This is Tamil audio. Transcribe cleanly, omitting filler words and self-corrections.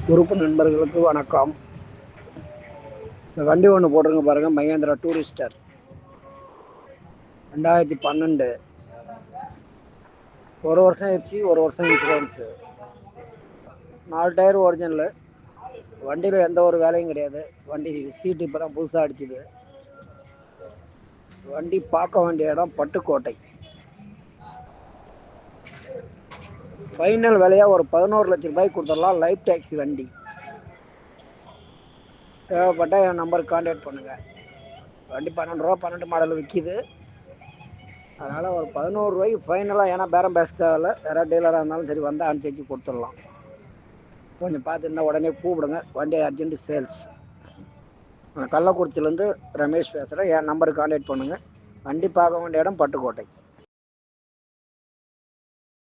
குரூப் நண்பர்களுக்கு வணக்கம். இந்த வண்டி ஒன்று போட்டிருங்க பாருங்க, மகேந்திரா டூரிஸ்டர் 2012. ஒரு வருஷம் எஃப்சி, ஒரு வருஷம் இன்சூரன்ஸு, 4 டயர் ஒரிஜினலு. வண்டியில் எந்த ஒரு வேலையும் கிடையாது. வண்டி சீட்டு இப்போ தான் புதுசாக அடிச்சுது. வண்டி பார்க்க வேண்டிய இடம் பட்டுக்கோட்டை. ஃபைனல் விலையாக ஒரு 11 லட்சம் ரூபாய்க்கு கொடுத்துடலாம். லைஃப் டேக்ஸி வண்டி. தேவைப்பட்டால் என் நம்பருக்கு கான்டாக்ட் பண்ணுங்கள். வண்டி 12 ரூபா 12 மாடல் விற்கிது. அதனால் ஒரு 11 ரூபாய்க்கு ஃபைனலாக, ஏன்னா பேரம் பேச தேவையில்ல. யாராவது டீலராக இருந்தாலும் சரி வந்தால் அனுசரித்து கொடுத்துடலாம். கொஞ்சம் பார்த்துருந்தா உடனே கூப்பிடுங்க. வண்டி அர்ஜென்ட் சேல்ஸ். நான் கள்ளக்குறிச்சியிலேருந்து ரமேஷ் பேசுகிறேன். என் நம்பருக்கு கான்டாக்ட் பண்ணுங்கள். வண்டி பார்க்க வேண்டிய இடம் பட்டுக்கோட்டை.